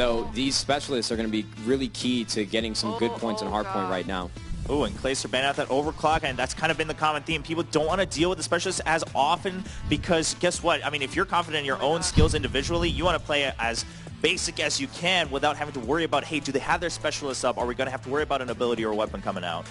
So these specialists are going to be really key to getting some good points in hardpoint right now. Oh, and KcLee677's banned out that overclock, and that's kind of been the common theme. People don't want to deal with the specialists as often because guess what? I mean, if you're confident in your own skills individually, you want to play it as basic as you can without having to worry about, hey, do they have their specialists up? Are we going to have to worry about an ability or a weapon coming out?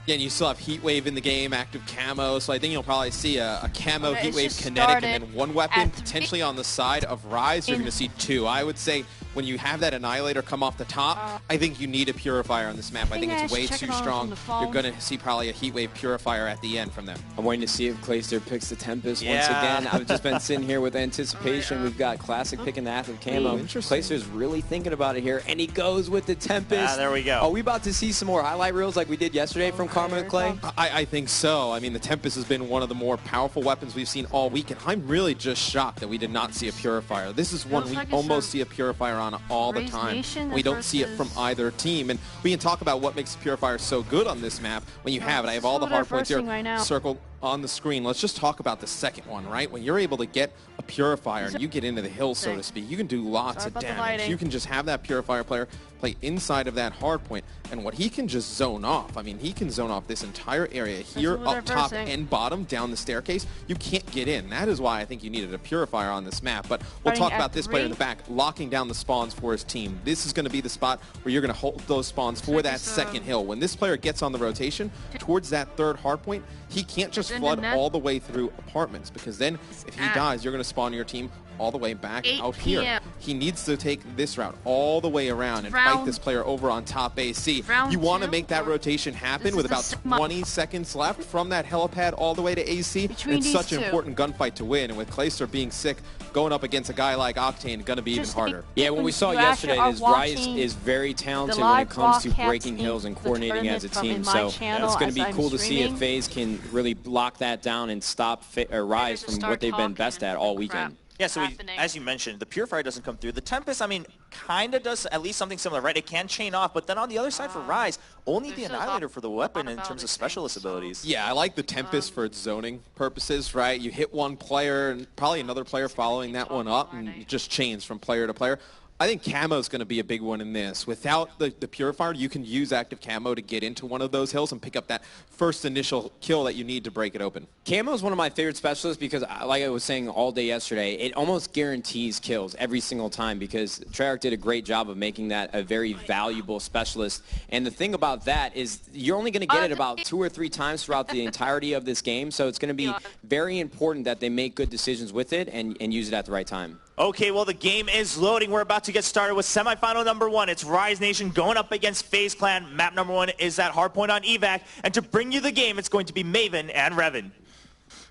Yeah, and you still have Heat Wave in the game, active camo, so I think you'll probably see a camo, Heat Wave, kinetic, and then one weapon potentially on the side of Rise. You're going to see two. I would say when you have that Annihilator come off the top, I think you need a Purifier on this map. I think it's way too strong. You're going to see probably a Heat Wave Purifier at the end from them. I'm waiting to see if KcLee677 picks the Tempest once again. I've just been sitting here with anticipation. We've got Classic picking the active camo. KcLee677's really thinking about it here, and he goes with the Tempest. There we go. Are we about to see some more highlight reels like we did yesterday from Karma and Clay? I think so. I mean, the Tempest has been one of the more powerful weapons we've seen all week, and I'm really just shocked that we did not see a Purifier. This is one we almost see a Purifier on all the time. We don't see it from either team, and we can talk about what makes a Purifier so good on this map when you have it. I have all the hard points here circled on the screen. Let's just talk about the second one, right? When you're able to get a Purifier and you get into the hill, so to speak, you can do lots of damage. You can just have that Purifier player play inside of that hard point, and what he can just zone off. I mean, he can zone off this entire area here, up top and bottom, down the staircase. You can't get in. That is why I think you needed a Purifier on this map. But we'll talk about this player in the back, locking down the spawns for his team. This is going to be the spot where you're going to hold those spawns for that second hill. When this player gets on the rotation towards that third hard point, he can't just flood all the way through apartments, because then if he dies, you're going to spawn your team all the way back out here. He needs to take this route all the way around and fight this player over on top AC. You want to make that rotation happen with about 20 seconds left from that helipad all the way to AC. It's such an important gunfight to win, and with KcLee677 being sick, going up against a guy like Octane, going to be even harder. Yeah, when we saw yesterday, his Rise is very talented when it comes to breaking hills and coordinating as a team. So it's going to be cool to see if FaZe can really lock that down and stop Rise from what they've been best at all weekend. Yeah, so as you mentioned, the Purifier doesn't come through. The Tempest, I mean, kind of does at least something similar, right? It can chain off, but then on the other side for Rise, only the Annihilator for the weapon in terms of specialist abilities. Yeah, I like the Tempest for its zoning purposes, right? You hit one player and probably another player following that one up, and it just chains from player to player. I think camo is going to be a big one in this. Without the Purifier, you can use active camo to get into one of those hills and pick up that first initial kill that you need to break it open. Camo is one of my favorite specialists because, like I was saying all day yesterday, it almost guarantees kills every single time, because Treyarch did a great job of making that a very valuable specialist. And the thing about that is you're only going to get it about 2 or 3 times throughout the entirety of this game, so it's going to be very important that they make good decisions with it and use it at the right time. Okay, well, the game is loading. We're about to get started with semifinal number 1. It's Rise Nation going up against FaZe Clan. Map number 1 is that hardpoint on evac. And to bring you the game, it's going to be Maven and Revan.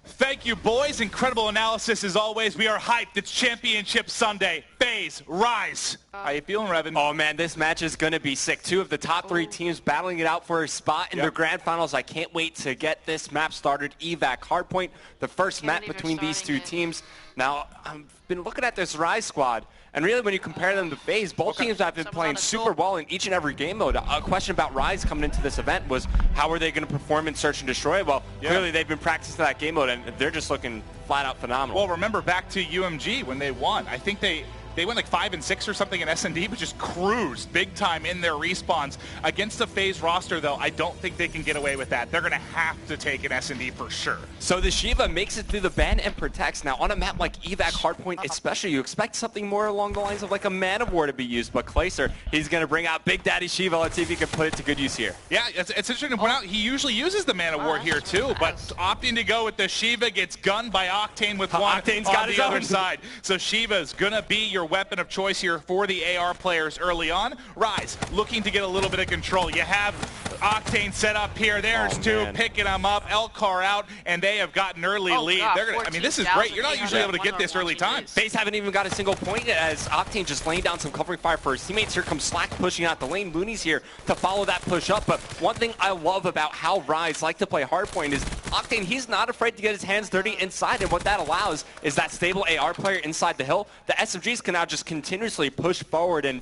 Thank you, boys. Incredible analysis as always. We are hyped. It's Championship Sunday. FaZe, Rise. How you feeling, Revan? Oh, man, this match is going to be sick. 2 of the top 3 teams battling it out for a spot in the grand finals. I can't wait to get this map started. Evac, hardpoint, the first map between these 2 teams. Now, I've been looking at this Rise squad, and really when you compare them to FaZe, both teams have been playing super well in each and every game mode. A question about Rise coming into this event was, how are they going to perform in Search and Destroy? Well, clearly they've been practicing that game mode, and they're just looking flat out phenomenal. Well, remember back to UMG when they won. I think they went like 5 and 6 or something in S&D, but just cruised big time in their respawns. Against the FaZe roster, though, I don't think they can get away with that. They're going to have to take an S&D for sure. So the Shiva makes it through the ban and protects. Now, on a map like Evac Hardpoint especially, you expect something more along the lines of like a Man of War to be used, but KcLee677, he's going to bring out Big Daddy Shiva. Let's see if he can put it to good use here. Yeah, it's interesting to point out, he usually uses the Man of War here too, but opting to go with the Shiva, gets gunned by Octane with one on the other side. So Shiva's going to be your weapon of choice here for the AR players early on. Rise looking to get a little bit of control. You have Octane set up here. There's 2 picking them up. Elcar out, and they have got an early lead. They're gonna, I mean, this is great. You're not usually able to get this early time. FaZe haven't even got a single point as Octane just laying down some covering fire for his teammates. Here comes Slack pushing out the lane. Looney's here to follow that push up. But one thing I love about how Rise like to play hardpoint is Octane, he's not afraid to get his hands dirty inside, and what that allows is that stable AR player inside the hill. The SMGs can now just continuously push forward and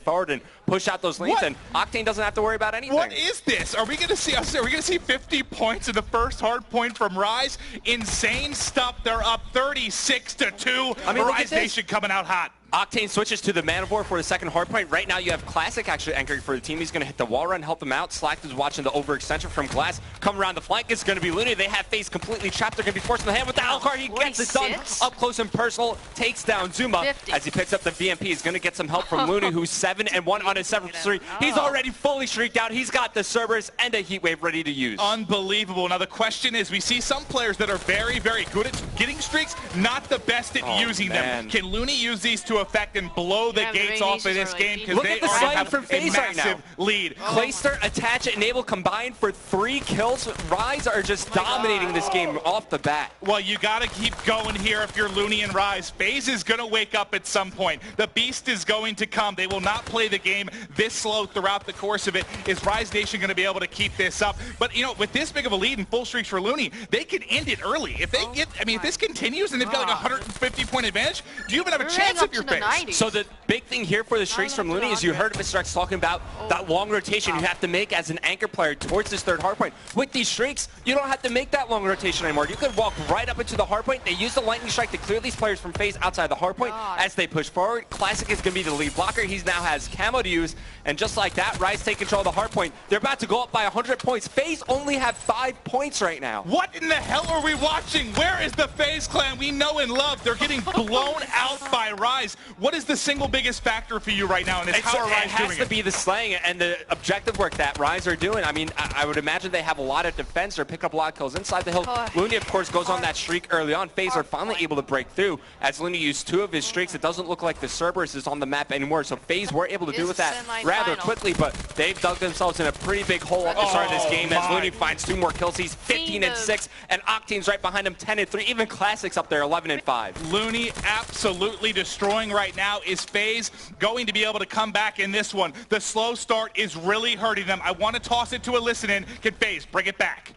push out those lanes, and Octane doesn't have to worry about anything. What is this? Are we going to see 50 points in the first hard point from Rise? Insane stuff. They're up 36-2. I mean, Rise Nation coming out hot. Octane switches to the Man of War for the second hardpoint. Right now you have Classic actually anchoring for the team. He's going to hit the wall run, help them out. Slack is watching the overextension from Glass. Come around the flank. It's going to be Looney. They have FaZe completely trapped. They're going to be forced in the hand with the Alucard. He gets it done up close and personal. Takes down Zuma 50. as he picks up the VMP. He's going to get some help from Looney, who's 7-1 on his 7-3. He's already fully streaked out. He's got the Cerberus and a Heat Wave ready to use. Unbelievable. Now the question is, we see some players that are very, very good at getting streaks, not the best at using them. Can Looney use these to effect and blow the gates off of this game? Because they already have from a FaZe right now. massive lead. Clayster, Attach, Enable combined for 3 kills. Rise are just dominating this game off the bat. Well, you got to keep going here if you're Looney and Rise. FaZe is going to wake up at some point. The beast is going to come. They will not play the game this slow throughout the course of it. Is Rise Nation going to be able to keep this up? But, you know, with this big of a lead and full streaks for Looney, they could end it early. If they get, I mean, if this continues and they've got like a 150-point advantage, do you even have a chance if you're FaZe? So the big thing here for the streaks from Looney is you heard Mr. X talking about that long rotation you have to make as an anchor player towards this third hardpoint. With these streaks, you don't have to make that long rotation anymore. You could walk right up into the hardpoint. They use the lightning strike to clear these players from FaZe outside the hardpoint as they push forward. Classic is going to be the lead blocker. He now has camo to use, and just like that, Rise take control of the hardpoint. They're about to go up by 100 points. FaZe only have 5 points right now. What in the hell are we watching? Where is the FaZe clan we know and love? They're getting blown out by Rise. What is the single biggest factor for you right now in this? How are Rise doing it? It has to be the slaying and the objective work that Rise are doing. I mean, I would imagine they have a lot of defense. They're picking up a lot of kills inside the hill. Looney, of course, goes on that streak early on. FaZe are finally able to break through as Looney used 2 of his streaks. It doesn't look like the Cerberus is on the map anymore, so FaZe were able to do with that rather quickly, but they've dug themselves in a pretty big hole at the start of this game as Looney finds 2 more kills. He's 15-6, and Octane's right behind him, 10-3. Even Classic's up there, 11-5. Looney absolutely destroying right now. Is FaZe going to be able to come back in this one? The slow start is really hurting them. I want to toss it to a listen-in. Can FaZe bring it back?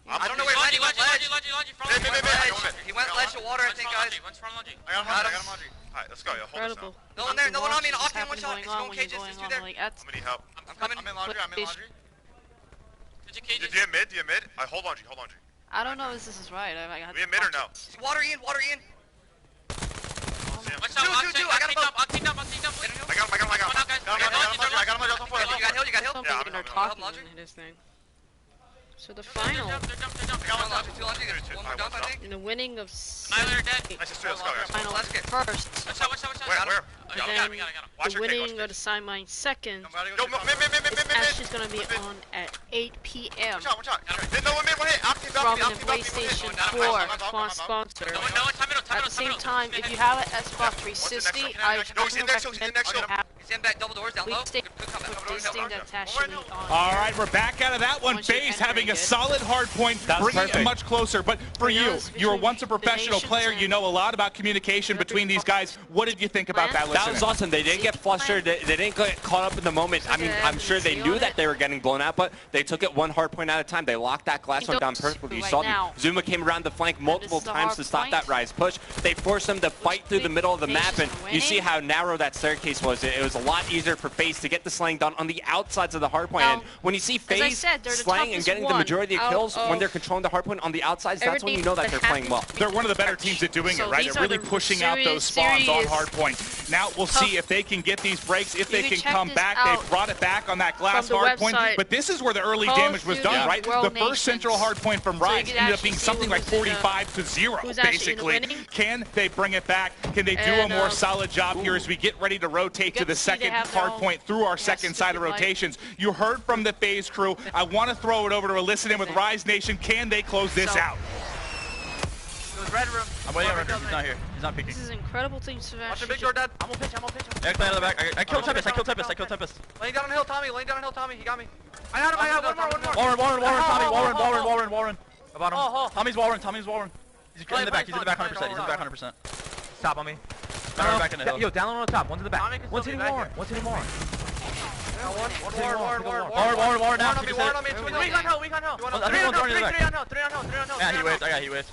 I don't know where he went ledge. He went ledge to water, I think, guys. I got him. Alright, let's go. Hold this down. No one there, no one on me. Octane one shot. He's going cages. He's through there. I'm gonna need help. I'm coming. I'm in laundry. Do you have mid? Hold laundry. I don't know if this is right. We have mid or no? Water Ian. Two. I got him up. I got him. You got hill? Yeah, they're talking in his thing. So the final, in the winning of final first, Where? and then the winning of the Simon second, this match is going to be on at 8 p.m. from the PlayStation 4 sponsor. At the same time, if you have an Xbox 360, I recommend All right, we're back out of that one. FaZe having a solid hard point, bringing it much closer. But for you, you were once a professional player. You know a lot about communication between these guys. What did you think about that? That was awesome. They didn't get flustered. They didn't get caught up in the moment. I mean, I'm sure they knew that they were getting blown out, but they took it one hard point at a time. They locked that glass one down perfectly. You saw Zuma came around the flank multiple times to stop that Rise push. They forced them to fight through the middle of the map, and you see how narrow that staircase was. It was a lot easier for FaZe to get the slaying done on the outsides of the hardpoint. And when you see FaZe slaying and getting the majority of kills when they're controlling the hardpoint on the outsides, that's when you know that they're playing well. They're one of the better teams at doing it, right? They're really pushing out those spawns on hardpoint. Now we'll see if they can get these breaks, if they can come back. They brought it back on that glass hardpoint, but this is where the early damage was done, right? The first central hardpoint from Rise ended up being something like 45-0, basically. Can they bring it back? Can they do a more solid job here as we get ready to rotate to the second hardpoint through our second side of rotations? You heard from the FaZe crew. I want to throw it over to a listen-in with Rise Nation. Can they close this out? Red room. I'm waiting on Red room. He's not here. He's not peeking. This is incredible team strategy. Watch the big door, Dad. I'm gonna pitch. Yeah, out of the back. I killed Tempest. Laying down on hill, Tommy. He got me. I got him. One more. Warren. About him. Tommy's Warren. He's in the back. 100%. Stop on me. Back in the hill. Yo, down on the top. One's in the back. One's hitting Warren. Warren now. Warren on me. Weak on hill. Three on hill. Yeah, he waits. I got he waits.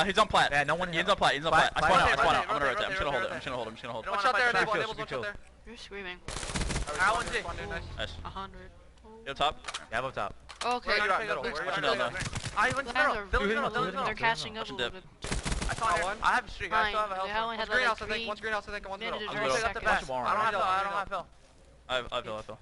He's on plat. Yeah, no one. He's on plat. I spawn out. I'm gonna rotate. I'm just gonna hold him. One shot there. Enable's one shot there. You're screaming. Nice. 100. You up top? Yeah, I'm up top. Okay. I went to middle. They're catching up a little bit. That's on one. I have a streak. I still have a health. One's greenhouse, I think. One's greenhouse, I think. One's middle. I'm gonna take up the back. I don't have fill. I don't have fill. I feel.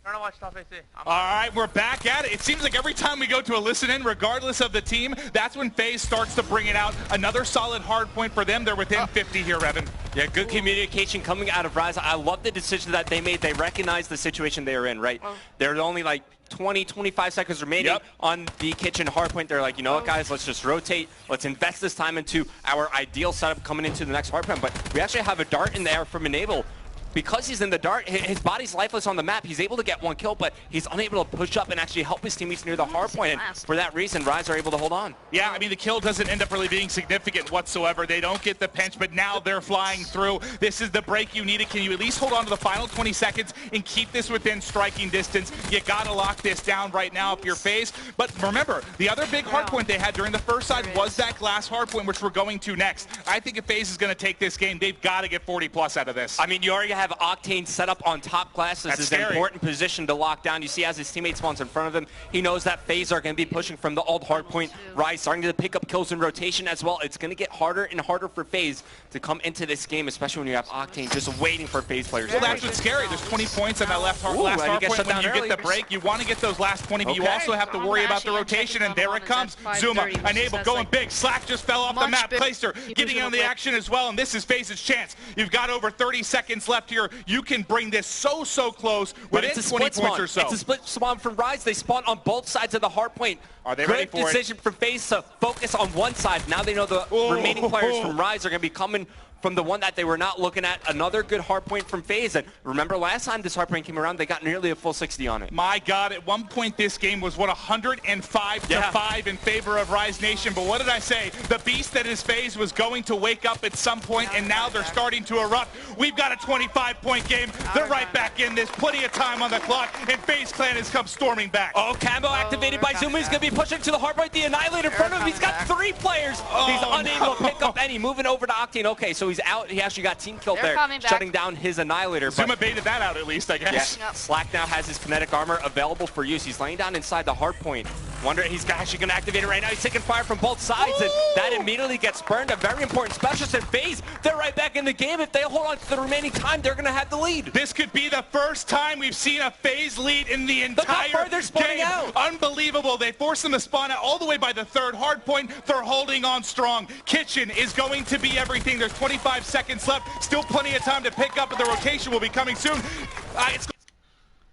I don't know watch top AC. All right, we're back at it. It seems like every time we go to a listen-in, regardless of the team, that's when FaZe starts to bring it out. Another solid hard point for them. They're within 50 here, Revan. Yeah, good communication coming out of Rise. I love the decision that they made. They recognized the situation they were in, right? There's only like 20, 25 seconds remaining on the kitchen hard point. They're like, you know what, guys, let's just rotate. Let's invest this time into our ideal setup coming into the next hard point. But we actually have a dart in the air from Enable. Because he's in the dart, his body's lifeless on the map. He's able to get one kill, but he's unable to push up and actually help his teammates near the hard point. And for that reason, Rise are able to hold on. Yeah, I mean, the kill doesn't end up really being significant whatsoever. They don't get the pinch, but now they're flying through. This is the break you needed. Can you at least hold on to the final 20 seconds and keep this within striking distance? You got to lock this down right now if you're FaZe. But remember, the other big hard point they had during the first side was that glass hard point, which we're going to next. I think if FaZe is going to take this game, they've got to get 40 plus out of this. I mean, you already have Octane set up on top glass. This is an important position to lock down. You see as his teammate spawns in front of him, he knows that FaZe are going to be pushing from the old hard point. Rise starting to pick up kills in rotation as well. It's going to get harder and harder for FaZe to come into this game, especially when you have Octane just waiting for FaZe players. Well, that's what's scary. There's 20 points on that last hard point. When you get the break, you want to get those last 20, but you also have to worry about the rotation, and there it comes. Zuma, Enable, going big. Slack just fell off the map. Clayster getting in on the action as well, and this is FaZe's chance. You've got over 30 seconds left here. You can bring this so close within 20 points or so. It's a split spawn from Rise. They spawn on both sides of the hard point. Are they ready for it? Good decision for FaZe to focus on one side. Now they know the remaining players from Rise are going to be coming from the one that they were not looking at. Another good hard point from FaZe. And remember last time this hard point came around, they got nearly a full 60 on it. My God, at one point this game was, what, 105 to 5 in favor of Rise Nation. But what did I say? The beast that is FaZe was going to wake up at some point, and now they're starting to erupt. We've got a 25-point game. They're right back in this. Plenty of time on the clock, and FaZe Clan has come storming back. Oh, Cambo activated by Zuma. He's going to be pushing to the hard point. The Annihilator in front of him. He's got 3 players. He's unable to pick up any. Moving over to Octane. Okay, so he's out. He actually got team killed there, shutting down his Annihilator. Zuma baited that out at least, I guess. Yeah, Slack now has his kinetic armor available for use. He's laying down inside the hard point. Wonder he's actually going to activate it right now. He's taking fire from both sides, and that immediately gets burned. A very important specialist in FaZe. They're right back in the game. If they hold on to the remaining time, they're going to have the lead. This could be the first time we've seen a FaZe lead in the entire game. Out. Unbelievable. They force them to spawn out all the way by the third hard point. They're holding on strong. Kitchen is going to be everything. There's 25 seconds left. Still plenty of time to pick up, but the rotation will be coming soon.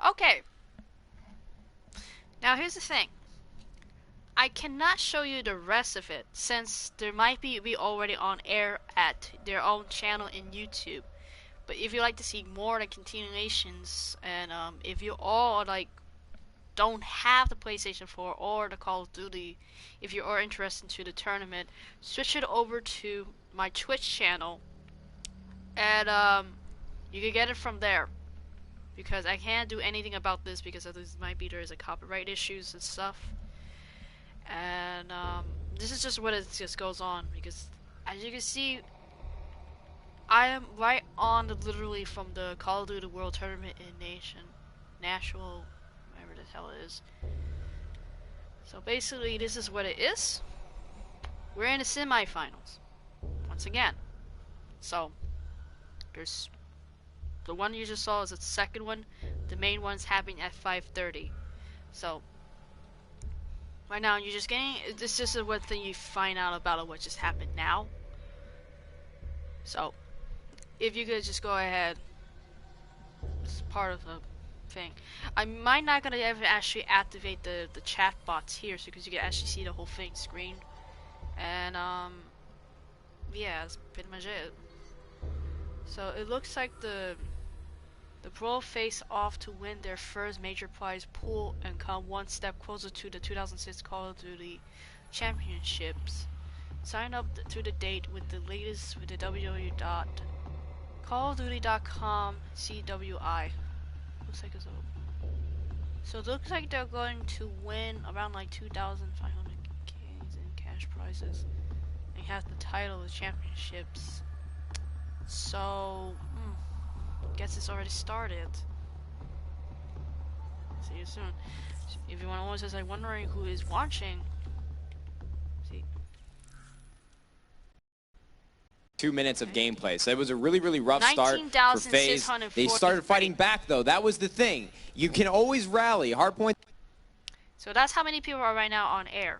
Okay. Now here's the thing. I cannot show you the rest of it since there might be already on air at their own channel in YouTube. But if you like to see more like continuations, and if you all like don't have the PlayStation 4 or the Call of Duty, if you are interested to the tournament, switch it over to my Twitch channel, and you can get it from there. Because I can't do anything about this because there's a copyright issues and stuff. And this is just what it just goes on, because as you can see, I am right on literally from the Call of Duty World Tournament in Nashville, whatever the hell it is. So basically, this is what it is. We're in the semifinals once again. So there's the one you just saw is the second one. The main one's happening at 5:30. So right now you're just getting, this is just one thing you find out about what just happened now. So if you could just go ahead, it's part of the thing. I might not gonna ever actually activate the chat bots here, so because you can actually see the whole thing screen. And yeah, that's pretty much it. So it looks like the pro face off to win their first major prize pool and come one step closer to the 2006 Call of Duty Championships. Sign up to the date with the latest with the www.callofduty.com CWI. Looks like it's open. So it looks like they're going to win around like 2,500 Ks in cash prizes. They have the title of championships. So guess it's already started. See you soon. If you want to always just like wondering who is watching, see, 2 minutes of gameplay. So it was a really, really rough start for FaZe. They started fighting back, though. That was the thing. You can always rally. Hardpoint. So that's how many people are right now on air.